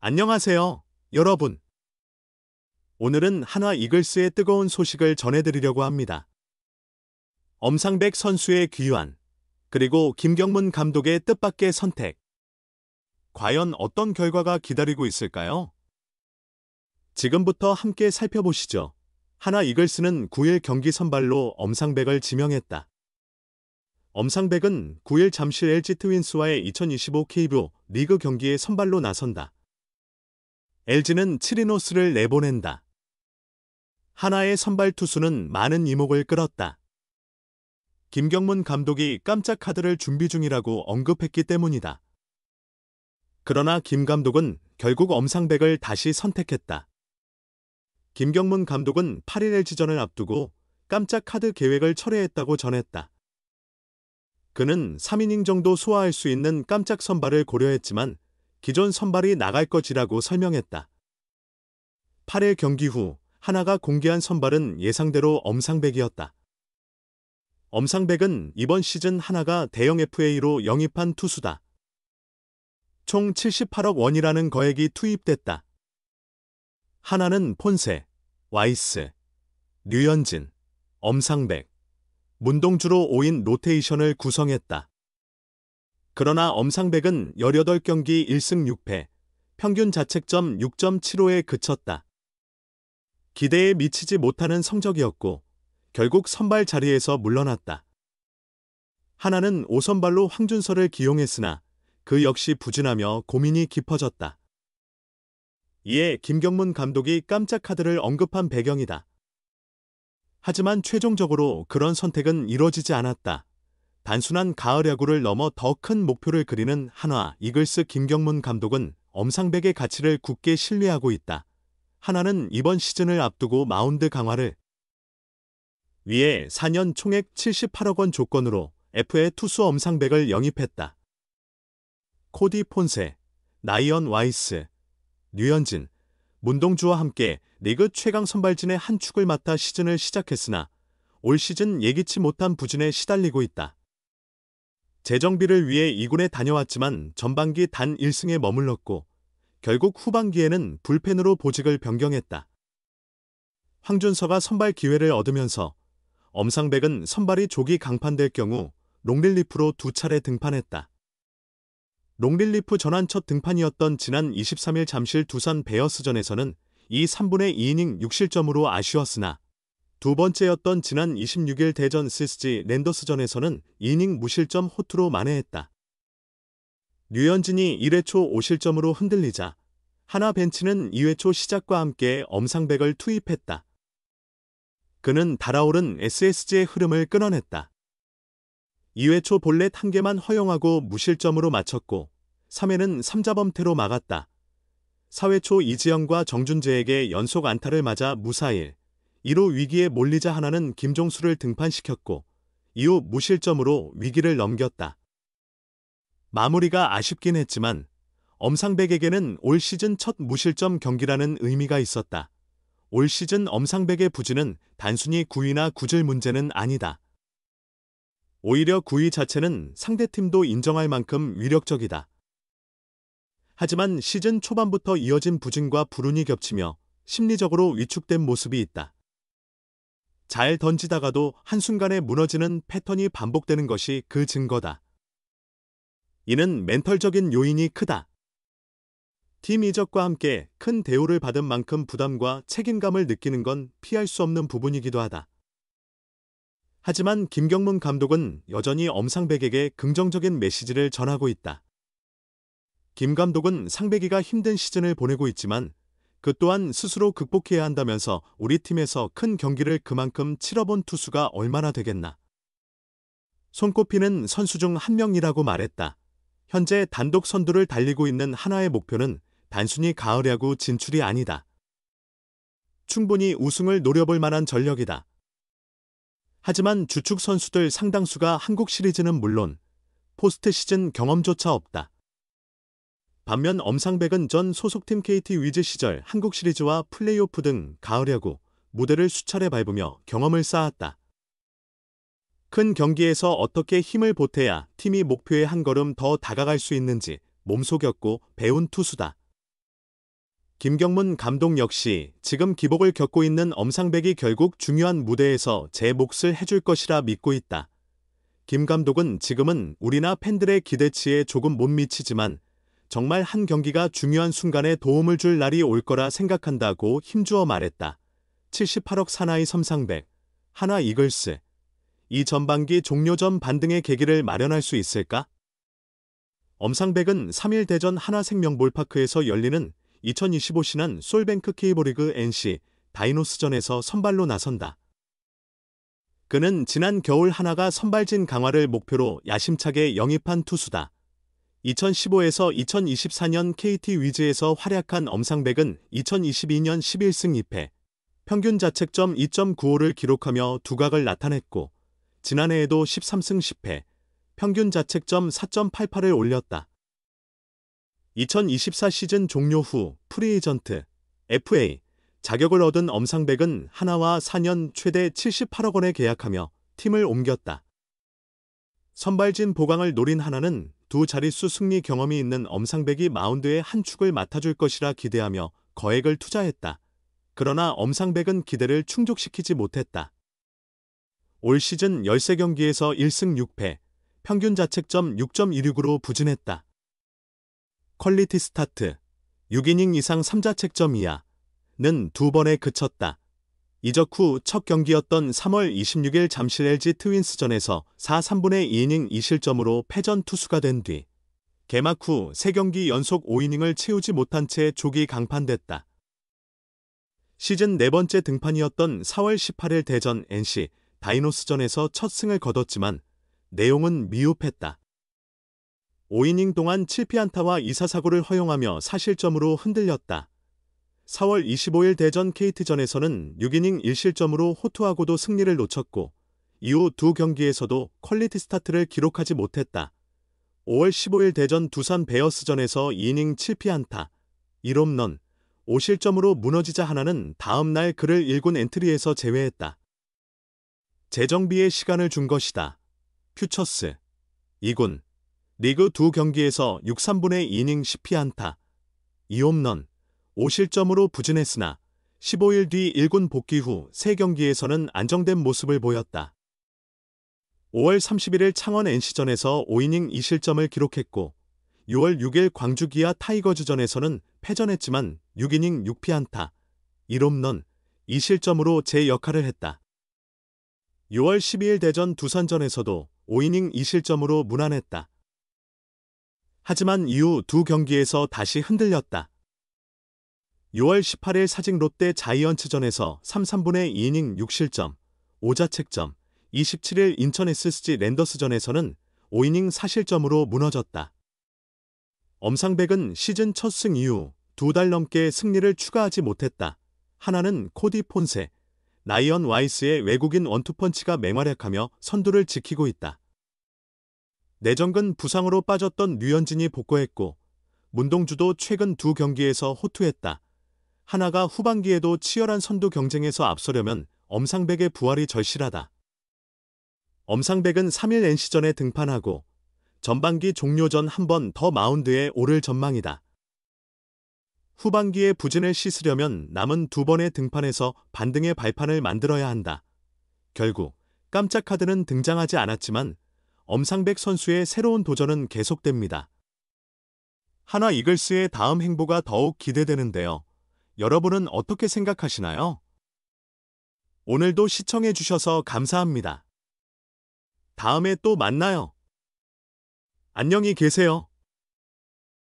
안녕하세요, 여러분. 오늘은 한화 이글스의 뜨거운 소식을 전해드리려고 합니다. 엄상백 선수의 귀환, 그리고 김경문 감독의 뜻밖의 선택. 과연 어떤 결과가 기다리고 있을까요? 지금부터 함께 살펴보시죠. 한화 이글스는 9일 경기 선발로 엄상백을 지명했다. 엄상백은 9일 잠실 LG 트윈스와의 2025 KBO 리그 경기에 선발로 나선다. LG는 7이노스를 내보낸다. 한화의 선발 투수는 많은 이목을 끌었다. 김경문 감독이 깜짝 카드를 준비 중이라고 언급했기 때문이다. 그러나 김 감독은 결국 엄상백을 다시 선택했다. 김경문 감독은 8일 LG전을 앞두고 깜짝 카드 계획을 철회했다고 전했다. 그는 3이닝 정도 소화할 수 있는 깜짝 선발을 고려했지만 기존 선발이 나갈 것이라고 설명했다. 8일 경기 후 한화가 공개한 선발은 예상대로 엄상백이었다. 엄상백은 이번 시즌 한화가 대형 FA로 영입한 투수다. 총 78억 원이라는 거액이 투입됐다. 한화는 폰세, 와이스, 류현진, 엄상백, 문동주로 5인 로테이션을 구성했다. 그러나 엄상백은 18경기 1승 6패, 평균 자책점 6.75에 그쳤다. 기대에 미치지 못하는 성적이었고 결국 선발 자리에서 물러났다. 한화는 5선발로 황준서를 기용했으나 그 역시 부진하며 고민이 깊어졌다. 이에 김경문 감독이 깜짝 카드를 언급한 배경이다. 하지만 최종적으로 그런 선택은 이뤄지지 않았다. 단순한 가을 야구를 넘어 더 큰 목표를 그리는 한화 이글스 김경문 감독은 엄상백의 가치를 굳게 신뢰하고 있다. 한화는 이번 시즌을 앞두고 마운드 강화를 위해 4년 총액 78억 원 조건으로 FA 투수 엄상백을 영입했다. 코디 폰세, 나이언 와이스, 류현진, 문동주와 함께 리그 최강 선발진의 한 축을 맡아 시즌을 시작했으나 올 시즌 예기치 못한 부진에 시달리고 있다. 재정비를 위해 2군에 다녀왔지만 전반기 단 1승에 머물렀고 결국 후반기에는 불펜으로 보직을 변경했다. 황준서가 선발 기회를 얻으면서 엄상백은 선발이 조기 강판될 경우 롱릴리프로 2차례 등판했다. 롱릴리프 전환 첫 등판이었던 지난 23일 잠실 두산 베어스전에서는 3분의 2이닝 6실점으로 아쉬웠으나 두 번째였던 지난 26일 대전 시스지 랜더스전에서는 2이닝 무실점 호투로 만회했다. 류현진이 1회 초 5실점으로 흔들리자 한화 벤치는 2회 초 시작과 함께 엄상백을 투입했다. 그는 달아오른 SSG의 흐름을 끊어냈다. 2회 초 볼넷 1개만 허용하고 무실점으로 마쳤고 3회는 3자범퇴로 막았다. 4회 초 이지영과 정준재에게 연속 안타를 맞아 무사일, 2루 위기에 몰리자 한화는 김종수를 등판시켰고 이후 무실점으로 위기를 넘겼다. 마무리가 아쉽긴 했지만 엄상백에게는 올 시즌 첫 무실점 경기라는 의미가 있었다. 올 시즌 엄상백의 부진은 단순히 구위나 구질 문제는 아니다. 오히려 구위 자체는 상대팀도 인정할 만큼 위력적이다. 하지만 시즌 초반부터 이어진 부진과 불운이 겹치며 심리적으로 위축된 모습이 있다. 잘 던지다가도 한순간에 무너지는 패턴이 반복되는 것이 그 증거다. 이는 멘털적인 요인이 크다. 팀 이적과 함께 큰 대우를 받은 만큼 부담과 책임감을 느끼는 건 피할 수 없는 부분이기도 하다. 하지만 김경문 감독은 여전히 엄상백에게 긍정적인 메시지를 전하고 있다. 김 감독은 상백이가 힘든 시즌을 보내고 있지만 그 또한 스스로 극복해야 한다면서 우리 팀에서 큰 경기를 그만큼 치러본 투수가 얼마나 되겠나. 손꼽히는 선수 중 한 명이라고 말했다. 현재 단독 선두를 달리고 있는 한화의 목표는 단순히 가을 야구 진출이 아니다. 충분히 우승을 노려볼 만한 전력이다. 하지만 주축 선수들 상당수가 한국 시리즈는 물론 포스트 시즌 경험조차 없다. 반면 엄상백은 전 소속팀 KT 위즈 시절 한국 시리즈와 플레이오프 등 가을 야구 무대를 수차례 밟으며 경험을 쌓았다. 큰 경기에서 어떻게 힘을 보태야 팀이 목표에 한 걸음 더 다가갈 수 있는지 몸속였고 배운 투수다. 김경문 감독 역시 지금 기복을 겪고 있는 엄상백이 결국 중요한 무대에서 제 몫을 해줄 것이라 믿고 있다. 김 감독은 지금은 우리나 팬들의 기대치에 조금 못 미치지만 정말 한 경기가 중요한 순간에 도움을 줄 날이 올 거라 생각한다고 힘주어 말했다. 78억 사나이 엄상백, 하나 이글스. 이 전반기 종료 전 반등의 계기를 마련할 수 있을까? 엄상백은 3일 대전 하나생명볼파크에서 열리는 2025 신한 솔뱅크 K리그 NC 다이노스전에서 선발로 나선다. 그는 지난 겨울 하나가 선발진 강화를 목표로 야심차게 영입한 투수다. 2015에서 2024년 KT 위즈에서 활약한 엄상백은 2022년 11승 2패, 평균 자책점 2.95를 기록하며 두각을 나타냈고 지난해에도 13승 10패, 평균 자책점 4.88을 올렸다. 2024 시즌 종료 후 프리에이전트 FA 자격을 얻은 엄상백은 하나와 4년 최대 78억 원에 계약하며 팀을 옮겼다. 선발진 보강을 노린 하나는 두 자릿수 승리 경험이 있는 엄상백이 마운드의 한 축을 맡아줄 것이라 기대하며 거액을 투자했다. 그러나 엄상백은 기대를 충족시키지 못했다. 올 시즌 13경기에서 1승 6패, 평균 자책점 6.16으로 부진했다. 퀄리티 스타트, 6이닝 이상 3자책점 이하는 2번에 그쳤다. 이적 후 첫 경기였던 3월 26일 잠실 LG 트윈스전에서 4, 3분의 2이닝 2실점으로 패전 투수가 된 뒤 개막 후 3경기 연속 5이닝을 채우지 못한 채 조기 강판됐다. 시즌 4번째 등판이었던 4월 18일 대전 NC 다이노스전에서 첫 승을 거뒀지만 내용은 미흡했다. 5이닝 동안 7피안타와 2사사구를 허용하며 4실점으로 흔들렸다. 4월 25일 대전 KT전에서는 6이닝 1실점으로 호투하고도 승리를 놓쳤고 이후 두 경기에서도 퀄리티 스타트를 기록하지 못했다. 5월 15일 대전 두산 베어스전에서 2이닝 7피안타, 1홈런, 5실점으로 무너지자 하나는 다음 날 그를 1군 엔트리에서 제외했다. 재정비에 시간을 준 것이다. 퓨처스 2군 리그 두 경기에서 6, 3분의 2이닝 10피안타, 2홈런, 5실점으로 부진했으나 15일 뒤 1군 복귀 후 3경기에서는 안정된 모습을 보였다. 5월 31일 창원 NC전에서 5이닝 2실점을 기록했고 6월 6일 광주 기아 타이거즈전에서는 패전했지만 6이닝 6피안타, 1홈런, 2실점으로 제 역할을 했다. 6월 12일 대전 두산전에서도 5이닝 2실점으로 무난했다. 하지만 이후 두 경기에서 다시 흔들렸다. 6월 18일 사직 롯데 자이언츠전에서 3, 3분의 2이닝 6실점, 5자책점, 27일 인천 SSG 랜더스전에서는 5이닝 4실점으로 무너졌다. 엄상백은 시즌 첫 승 이후 2달 넘게 승리를 추가하지 못했다. 하나는 코디 폰세, 라이언 와이스의 외국인 원투펀치가 맹활약하며 선두를 지키고 있다. 내정근 부상으로 빠졌던 류현진이 복구했고 문동주도 최근 두 경기에서 호투했다. 하나가 후반기에도 치열한 선두 경쟁에서 앞서려면 엄상백의 부활이 절실하다. 엄상백은 3일 NC전에 등판하고 전반기 종료 전 한 번 더 마운드에 오를 전망이다. 후반기에 부진을 씻으려면 남은 2번의 등판에서 반등의 발판을 만들어야 한다. 결국 깜짝 카드는 등장하지 않았지만 엄상백 선수의 새로운 도전은 계속됩니다. 하나 이글스의 다음 행보가 더욱 기대되는데요. 여러분은 어떻게 생각하시나요? 오늘도 시청해주셔서 감사합니다. 다음에 또 만나요. 안녕히 계세요.